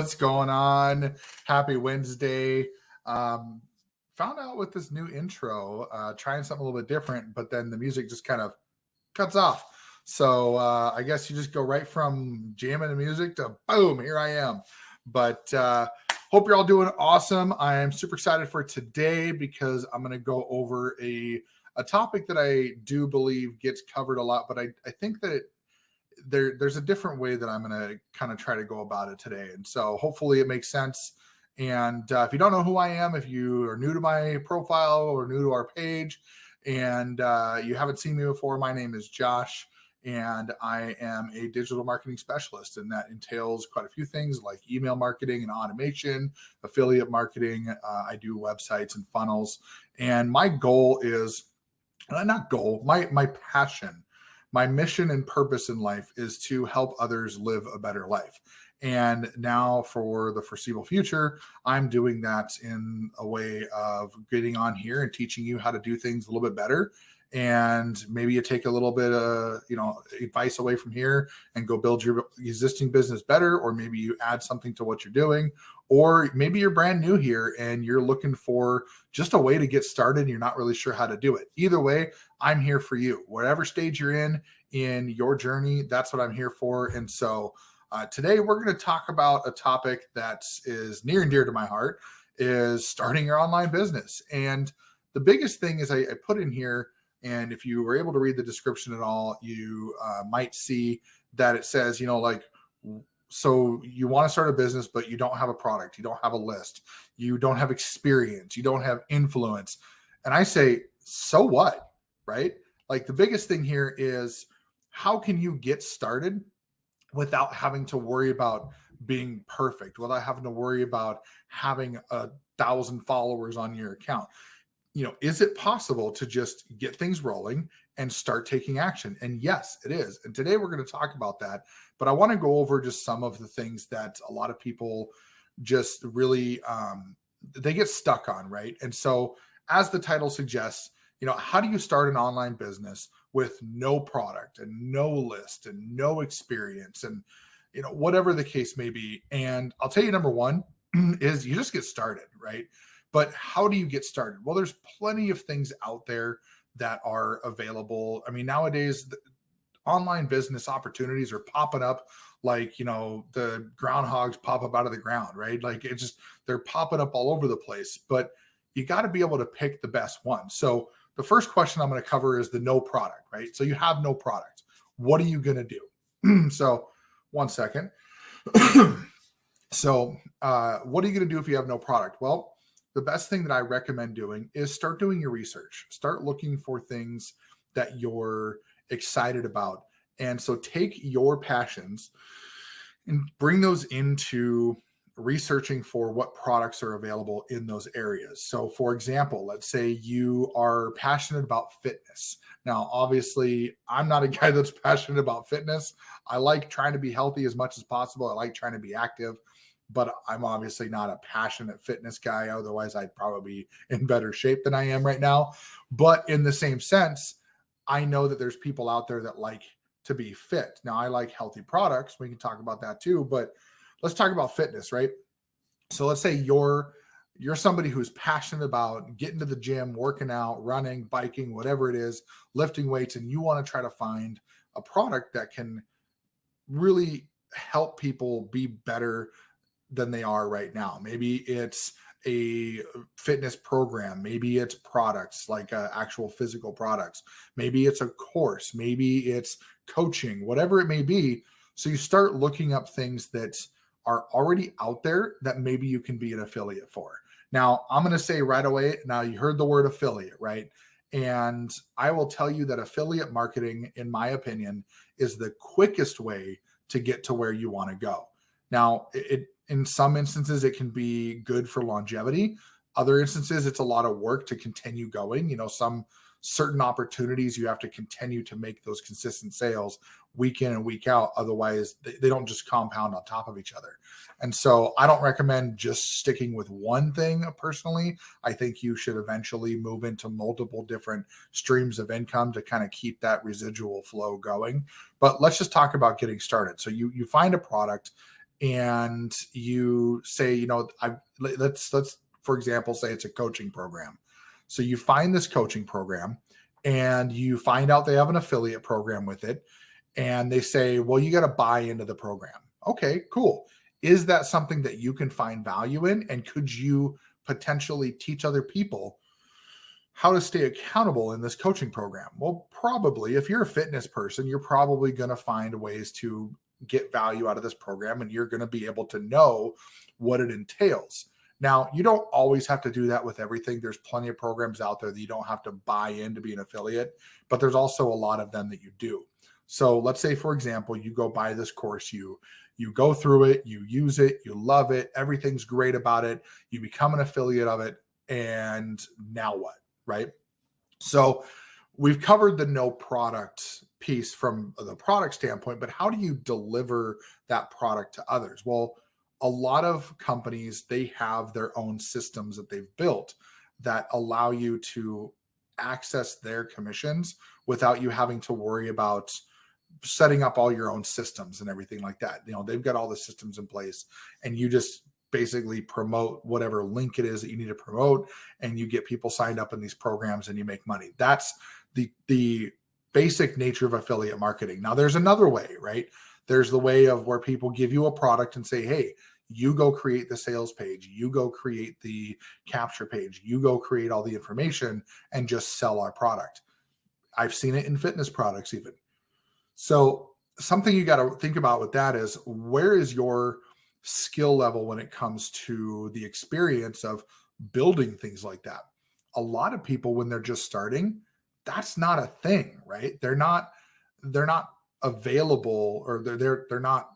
What's going on? Happy Wednesday. Found out with this new intro, trying something a little bit different, but then the music just kind of cuts off. So I guess you just go right from jamming the music to boom, here I am. But hope you're all doing awesome. I am super excited for today because I'm going to go over a topic that I do believe gets covered a lot, but I think that there's a different way that I'm going to kind of try to go about it today. And so hopefully it makes sense. And if you don't know who I am, if you are new to my profile or new to our page and you haven't seen me before, my name is Josh and I am a digital marketing specialist. And that entails quite a few things like email marketing and automation, affiliate marketing. I do websites and funnels. And my goal is, not goal, my passion, my mission and purpose in life is to help others live a better life. And now for the foreseeable future, I'm doing that in a way of getting on here and teaching you how to do things a little bit better. And maybe you take a little bit of, advice away from here and go build your existing business better, or maybe you add something to what you're doing, or maybe you're brand new here and you're looking for just a way to get started and you're not really sure how to do it. Either way, I'm here for you. Whatever stage you're in your journey, that's what I'm here for. And so today we're going to talk about a topic that is near and dear to my heart, is starting your online business. And the biggest thing is I put in here, and if you were able to read the description at all, you might see that it says, so you want to start a business, but you don't have a product, you don't have a list, you don't have experience, you don't have influence. And I say, so what, right? Like the biggest thing here is, how can you get started without having to worry about being perfect, without having to worry about having 1,000 followers on your account? Is it possible to just get things rolling and start taking action? And yes, it is. And today we're going to talk about that. But I want to go over just some of the things that a lot of people just really, they get stuck on, right? And so as the title suggests, how do you start an online business with no product and no list and no experience and, whatever the case may be? And I'll tell you, number one is you just get started, right? But how do you get started? Well, there's plenty of things out there that are available. I mean, nowadays, online business opportunities are popping up like, the groundhogs pop up out of the ground, right? Like they're popping up all over the place, but you got to be able to pick the best one. So the first question I'm going to cover is the no product, right? So you have no product. What are you going to do? So one second. So what are you going to do if you have no product? Well, the best thing that I recommend doing is start doing your research. Start looking for things that you're excited about. And so take your passions and bring those into researching for what products are available in those areas. So for example, let's say you are passionate about fitness. Now, obviously, I'm not a guy that's passionate about fitness. I like trying to be healthy as much as possible. I like trying to be active, but I'm obviously not a passionate fitness guy. Otherwise, I'd probably be in better shape than I am right now. But in the same sense, I know that there's people out there that like to be fit. Now, I like healthy products. We can talk about that too, but let's talk about fitness, right? So let's say you're somebody who's passionate about getting to the gym, working out, running, biking, whatever it is, lifting weights, and you want to try to find a product that can really help people be better than they are right now. Maybe it's a fitness program. Maybe it's products like actual physical products. Maybe it's a course. Maybe it's coaching, whatever it may be. So you start looking up things that are already out there that maybe you can be an affiliate for. Now, I'm going to say right away, now you heard the word affiliate, right? And I will tell you that affiliate marketing, in my opinion, is the quickest way to get to where you want to go. Now, in some instances, it can be good for longevity. Other instances, it's a lot of work to continue going. Some certain opportunities, you have to continue to make those consistent sales week in and week out. Otherwise, they don't just compound on top of each other. And so I don't recommend just sticking with one thing personally. I think you should eventually move into multiple different streams of income to kind of keep that residual flow going. But let's just talk about getting started. So you find a product and you say, let's for example say it's a coaching program. So you find this coaching program and you find out they have an affiliate program with it, and they say, well, you got to buy into the program. Okay, cool. Is that something that you can find value in? And could you potentially teach other people how to stay accountable in this coaching program? Well, probably. If you're a fitness person, you're probably going to find ways to get value out of this program, and you're going to be able to know what it entails. Now, you don't always have to do that with everything. There's plenty of programs out there that you don't have to buy in to be an affiliate, but there's also a lot of them that you do. So let's say, for example, you go buy this course, you go through it, you use it, you love it, everything's great about it, you become an affiliate of it, and now what, right? So we've covered the no product piece from the product standpoint, but how do you deliver that product to others? Well, a lot of companies, they have their own systems that they've built that allow you to access their commissions without you having to worry about setting up all your own systems and everything like that. They've got all the systems in place, and you just basically promote whatever link it is that you need to promote, and you get people signed up in these programs and you make money. That's the basic nature of affiliate marketing. Now there's another way, right? There's the way of where people give you a product and say, hey, you go create the sales page, you go create the capture page, you go create all the information and just sell our product. I've seen it in fitness products even. So something you got to think about with that is, where is your skill level when it comes to the experience of building things like that? A lot of people, when they're just starting, that's not a thing, right? They're not available, or they're not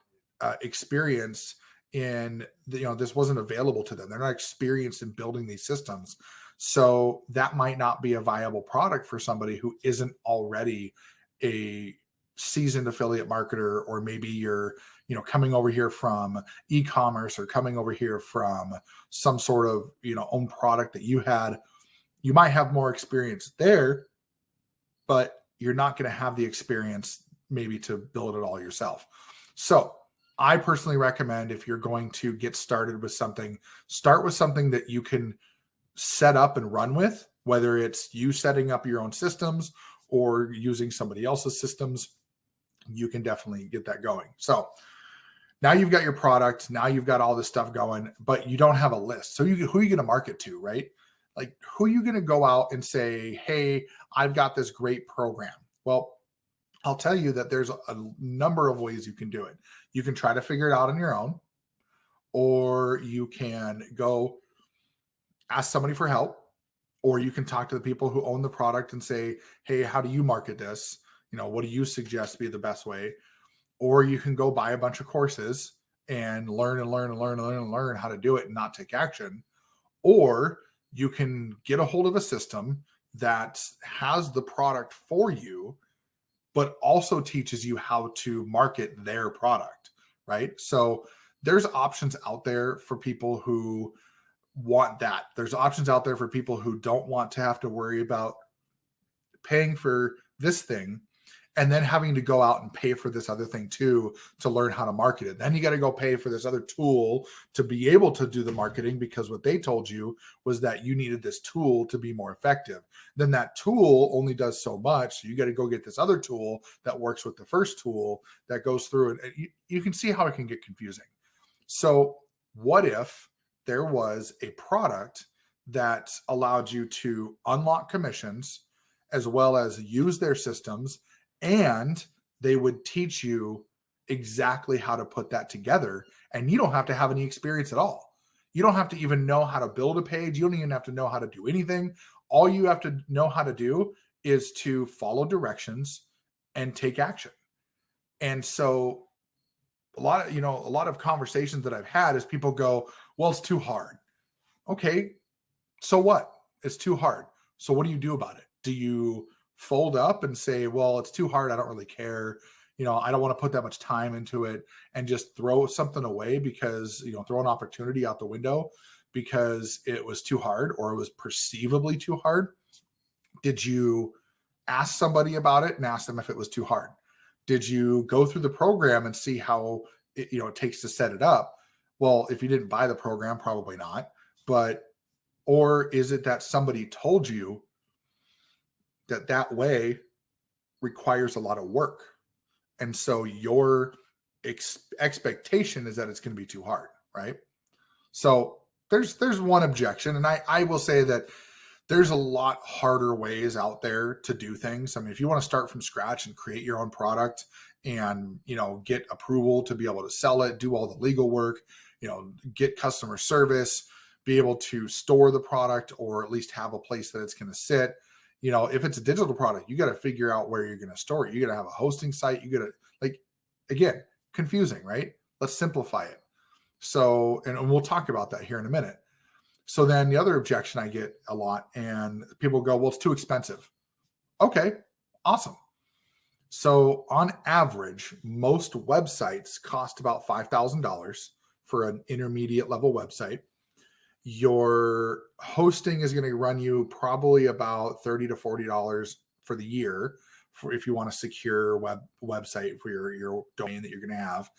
experienced in this wasn't available to them. They're not experienced in building these systems. So that might not be a viable product for somebody who isn't already a seasoned affiliate marketer, or maybe you're coming over here from e-commerce, or coming over here from some sort of own product that you had. You might have more experience there, but you're not going to have the experience maybe to build it all yourself. So I personally recommend, if you're going to get started with something, start with something that you can set up and run with, whether it's you setting up your own systems or using somebody else's systems. You can definitely get that going. So now you've got your product, now you've got all this stuff going, but you don't have a list. So who are you going to market to, right? Like, who are you going to go out and say, hey, I've got this great program? Well, I'll tell you that there's a number of ways you can do it. You can try to figure it out on your own, or you can go ask somebody for help, or you can talk to the people who own the product and say, hey, how do you market this? What do you suggest be the best way? Or you can go buy a bunch of courses and learn how to do it and not take action. Or you can get a hold of a system that has the product for you, but also teaches you how to market their product, right? So there's options out there for people who want that. There's options out there for people who don't want to have to worry about paying for this thing and then having to go out and pay for this other thing too, to learn how to market it. Then you got to go pay for this other tool to be able to do the marketing, because what they told you was that you needed this tool to be more effective. Then that tool only does so much. So you got to go get this other tool that works with the first tool that goes through it. And you can see how it can get confusing. So what if there was a product that allowed you to unlock commissions as well as use their systems, and they would teach you exactly how to put that together, and you don't have to have any experience at all. You don't have to even know how to build a page. You don't even have to know how to do anything. All you have to know how to do is to follow directions and take action. And so a lot of conversations that I've had is people go, well, it's too hard. Okay, so what? It's too hard. So what do you do about it? Do you fold up and say, well, it's too hard, I don't really care, I don't want to put that much time into it, and just throw something away because, throw an opportunity out the window because it was too hard, or it was perceivably too hard? Did you ask somebody about it and ask them if it was too hard? Did you go through the program and see how it takes to set it up. Well, if you didn't buy the program, probably not. But, or is it that somebody told you that way requires a lot of work? And so your expectation is that it's going to be too hard, right? So there's one objection. And I will say that there's a lot harder ways out there to do things. I mean, if you want to start from scratch and create your own product and, get approval to be able to sell it, do all the legal work, get customer service, be able to store the product, or at least have a place that it's going to sit. If it's a digital product, you got to figure out where you're going to store it. You got to have a hosting site. You got to, again, confusing, right? Let's simplify it. So, and we'll talk about that here in a minute. So then the other objection I get a lot, and people go, well, it's too expensive. Okay, awesome. So on average, most websites cost about $5,000 for an intermediate level website. Your hosting is going to run you probably about $30 to $40 for the year if you want a secure website for your domain that you're going to have.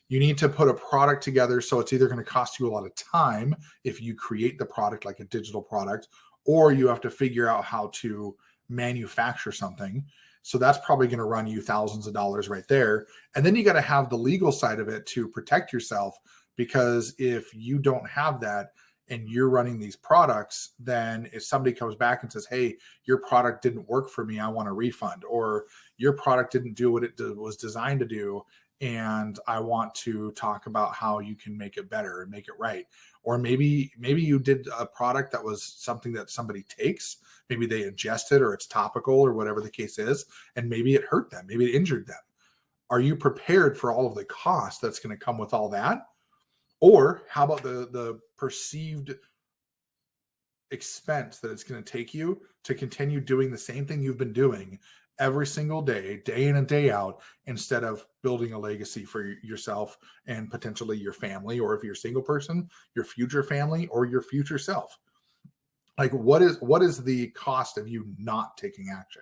You need to put a product together. So it's either going to cost you a lot of time if you create the product like a digital product, or you have to figure out how to manufacture something. So that's probably going to run you thousands of dollars right there. And then you got to have the legal side of it to protect yourself, because if you don't have that and you're running these products, then if somebody comes back and says, hey, your product didn't work for me, I want a refund, or your product didn't do what it was designed to do, and I want to talk about how you can make it better and make it right. Or maybe you did a product that was something that somebody takes, maybe they ingest it, or it's topical, or whatever the case is, and maybe it hurt them, maybe it injured them. Are you prepared for all of the cost that's going to come with all that? Or how about the perceived expense that it's going to take you to continue doing the same thing you've been doing every single day, day in and day out, instead of building a legacy for yourself and potentially your family, or if you're a single person, your future family or your future self? Like, what is the cost of you not taking action?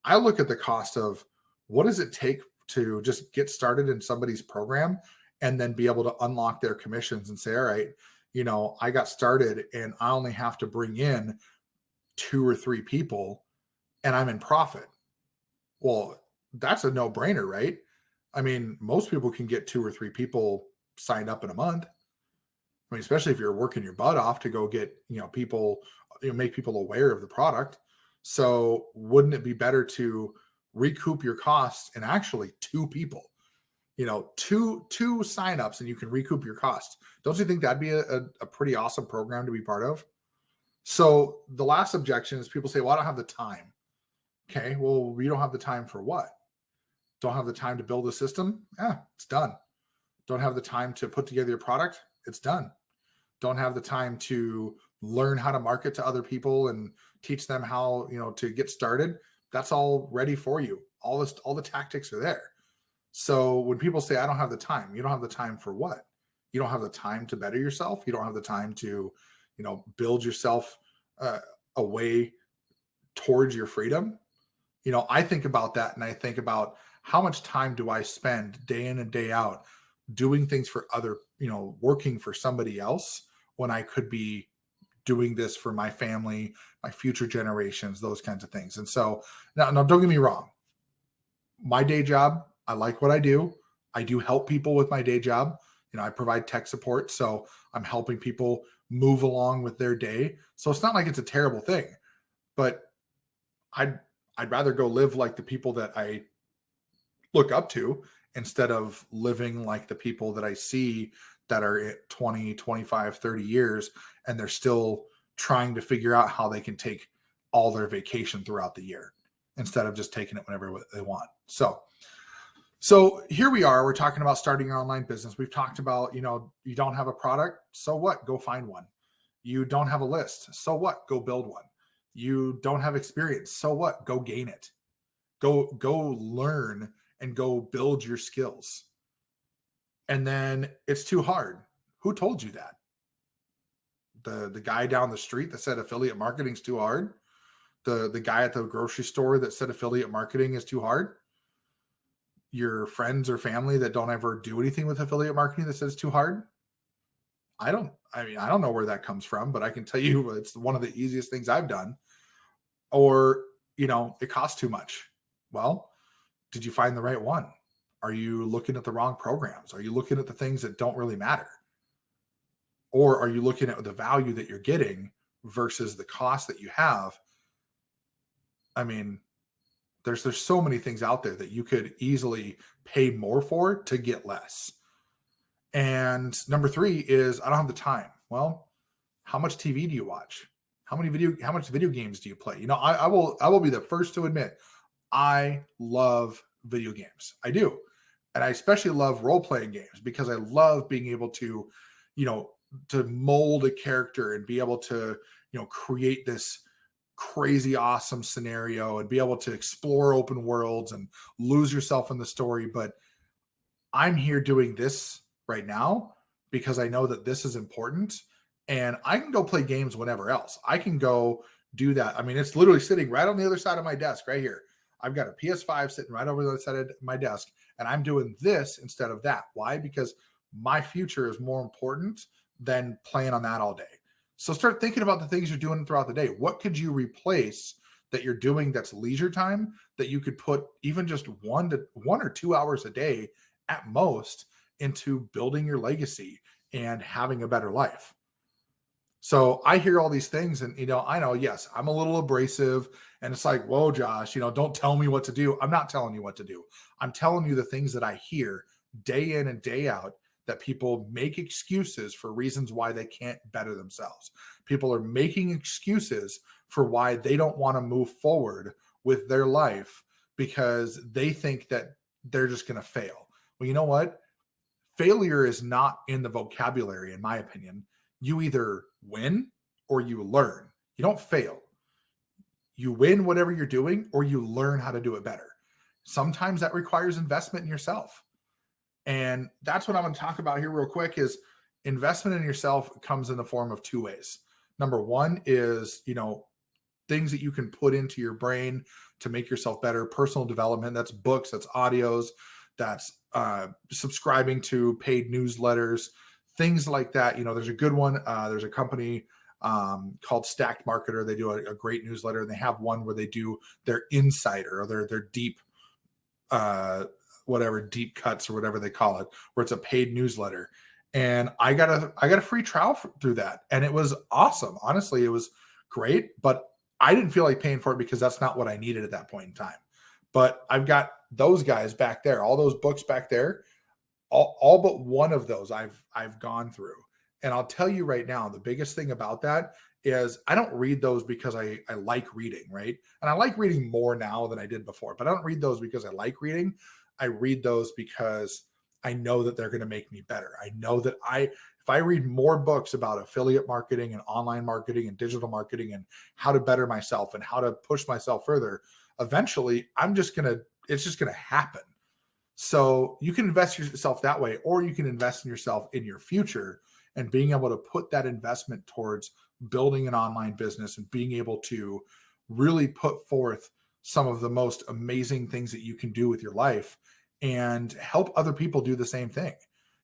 I look at the cost of what does it take to just get started in somebody's program and then be able to unlock their commissions and say, all right, I got started and I only have to bring in 2 or 3 people and I'm in profit. Well, that's a no-brainer, right? I mean, most people can get 2 or 3 people signed up in a month. I mean, especially if you're working your butt off to go get, people, make people aware of the product. So wouldn't it be better to recoup your costs and actually 2 people, two signups, and you can recoup your cost? Don't you think that'd be a pretty awesome program to be part of? So the last objection is people say, well, I don't have the time. Okay, well, you don't have the time for what? Don't have the time to build a system? Yeah, it's done. Don't have the time to put together your product? It's done. Don't have the time to learn how to market to other people and teach them how, to get started? That's all ready for you. All the tactics are there. So when people say, I don't have the time, you don't have the time for what? You don't have the time to better yourself. You don't have the time to, build yourself a way towards your freedom. I think about that, and I think about how much time do I spend day in and day out doing things for other, working for somebody else, when I could be doing this for my family, my future generations, those kinds of things. And so now don't get me wrong. My day job, I like what I do. I do help people with my day job. I provide tech support. So I'm helping people move along with their day. So it's not like it's a terrible thing, but I'd rather go live like the people that I look up to, instead of living like the people that I see that are at 20, 25, 30 years, and they're still trying to figure out how they can take all their vacation throughout the year instead of just taking it whenever they want. So here we are, we're talking about starting your online business. We've talked about, you don't have a product. So what? Go find one. You don't have a list. So what? Go build one. You don't have experience. So what? Go gain it. Go learn and go build your skills. And then it's too hard. Who told you that? The guy down the street that said affiliate marketing is too hard? The guy at the grocery store that said affiliate marketing is too hard? your friends or family that don't ever do anything with affiliate marketing that says it's too hard? I don't know where that comes from, but I can tell you it's one of the easiest things I've done. Or, it costs too much. Well, did you find the right one? Are you looking at the wrong programs? Are you looking at the things that don't really matter? Or are you looking at the value that you're getting versus the cost that you have? I mean, there's so many things out there that you could easily pay more for to get less. And number 3 is I don't have the time. Well, how much TV do you watch? How much video games do you play? I will be the first to admit I love video games. I do. And I especially love role-playing games because I love being able to, to mold a character and be able to, create this crazy awesome scenario and be able to explore open worlds and lose yourself in the story. But I'm here doing this right now because I know that this is important, and I can go play games whenever else. I can go do that. I mean, it's literally sitting right on the other side of my desk right here. I've got a PS5 sitting right over the other side of my desk, and I'm doing this instead of that. Why? Because my future is more important than playing on that all day. So start thinking about the things you're doing throughout the day. What could you replace that you're doing that's leisure time that you could put even just 1 or 2 hours a day at most into building your legacy and having a better life? So I hear all these things and, I know, yes, I'm a little abrasive and it's like, whoa, Josh, don't tell me what to do. I'm not telling you what to do. I'm telling you the things that I hear day in and day out, that people make excuses for reasons why they can't better themselves. People are making excuses for why they don't want to move forward with their life because they think that they're just going to fail. Well, you know what? Failure is not in the vocabulary, in my opinion. You either win or you learn. You don't fail. You win whatever you're doing or you learn how to do it better. Sometimes that requires investment in yourself. And that's what I'm going to talk about here real quick is investment in yourself comes in the form of 2 ways. Number 1 is, things that you can put into your brain to make yourself better, personal development. That's books, that's audios, that's subscribing to paid newsletters, things like that. There's a good one. There's a company called Stacked Marketer. They do a great newsletter, and they have one where they do their insider or their deep, deep cuts or whatever they call it, where it's a paid newsletter. And I got a free trial through that, and it was awesome. Honestly, it was great, but I didn't feel like paying for it because that's not what I needed at that point in time. But I've got those guys back there, all those books back there, all but one of those I've gone through. And I'll tell you right now, the biggest thing about that is I don't read those because I like reading, right? And I like reading more now than I did before, but I don't read those because I like reading. I read those because I know that they're going to make me better. I know that if I read more books about affiliate marketing and online marketing and digital marketing and how to better myself and how to push myself further, eventually it's just going to happen. So you can invest yourself that way, or you can invest in yourself in your future and being able to put that investment towards building an online business and being able to really put forth some of the most amazing things that you can do with your life and help other people do the same thing.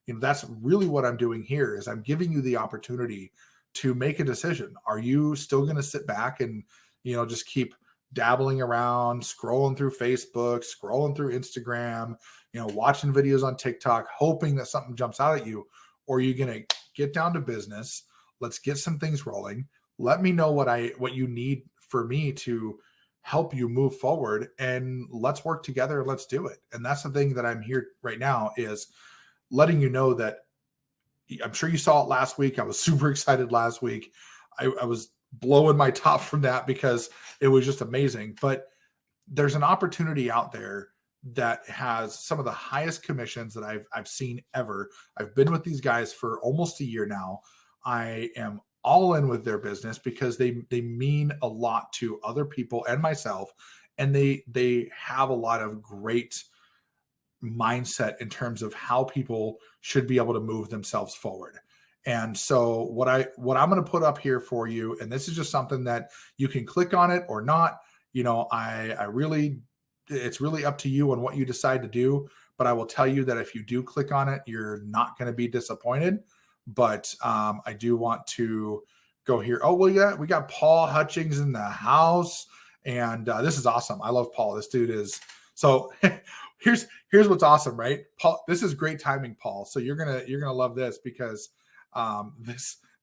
That's really what I'm doing here is I'm giving you the opportunity to make a decision. Are you still going to sit back and, just keep dabbling around, scrolling through Facebook, scrolling through Instagram, watching videos on TikTok, hoping that something jumps out at you? Or are you going to get down to business? Let's get some things rolling. Let me know what you need for me to help you move forward, and let's work together. Let's do it. And that's the thing that I'm here right now is letting you know that I'm sure you saw it last week. I was super excited last week. I was blowing my top from that because it was just amazing. But there's an opportunity out there that has some of the highest commissions that I've seen ever. I've been with these guys for almost a year now. I am all in with their business because they mean a lot to other people and myself, and they have a lot of great mindset in terms of how people should be able to move themselves forward. And so what I'm going to put up here for you, and this is just something that you can click on it or not. I really it's really up to you on what you decide to do. But I will tell you that if you do click on it, you're not going to be disappointed. But I do want to go here. Oh, well, yeah, we got Paul Hutchings in the house. And this is awesome. I love Paul. This dude is so here's what's awesome, right? Paul, this is great timing, Paul. So you're gonna love this because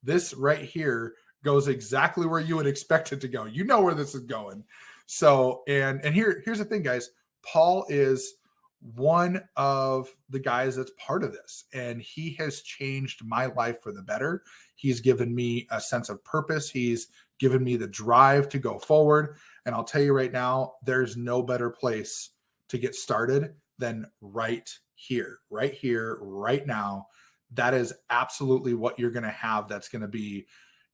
this right here goes exactly where you would expect it to go. You know where this is going. So and here's the thing, guys. Paul is one of the guys that's part of this, and he has changed my life for the better. He's given me a sense of purpose. He's given me the drive to go forward. And I'll tell you right now, there's no better place to get started than right here, right now. That is absolutely what you're going to have. That's going to be,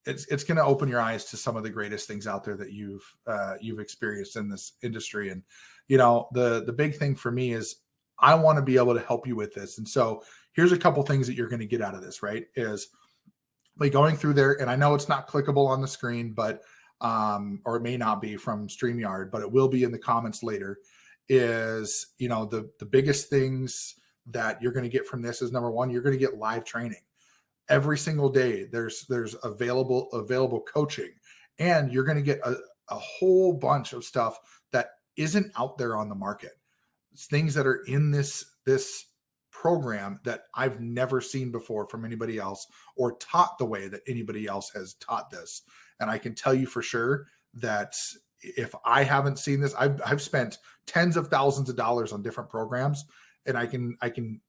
it's going to open your eyes to some of the greatest things out there that you've experienced in this industry. And, you know, the big thing for me is I want to be able to help you with this. And so here's a couple things that you're going to get out of this, right? Is like going through there. And I know it's not clickable on the screen, but or it may not be from StreamYard, but it will be in the comments later. Is, you know, the biggest things that you're going to get from this is, number one, you're going to get live training every single day. There's available coaching, and you're going to get a whole bunch of stuff that isn't out there on the market. It's things that are in this program that I've never seen before from anybody else, or taught the way that anybody else has taught this. And I can tell you for sure that if I haven't seen this, I've spent tens of thousands of dollars on different programs, and I can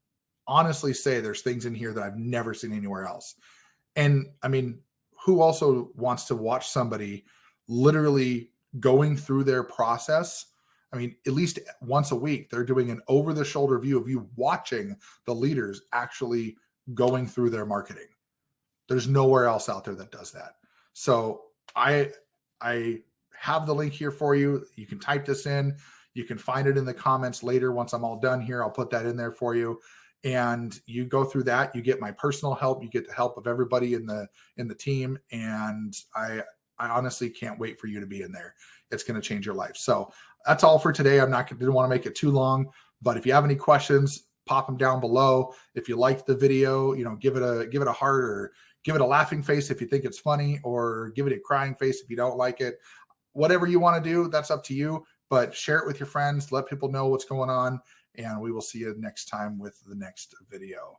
honestly say there's things in here that I've never seen anywhere else. And I mean, who also wants to watch somebody literally going through their process? I mean, at least once a week, they're doing an over-the-shoulder view of you watching the leaders actually going through their marketing. There's nowhere else out there that does that. So I have the link here for you. You can type this in. You can find it in the comments later. Once I'm all done here, I'll put that in there for you. And you go through that. You get my personal help. You get the help of everybody in the team. And I honestly can't wait for you to be in there. It's going to change your life. So that's all for today. Didn't want to make it too long, but if you have any questions, pop them down below. If you liked the video, you know, give it a heart, or give it a laughing face if you think it's funny, or give it a crying face if you don't like it. Whatever you want to do, that's up to you, but share it with your friends. Let people know what's going on, and we will see you next time with the next video.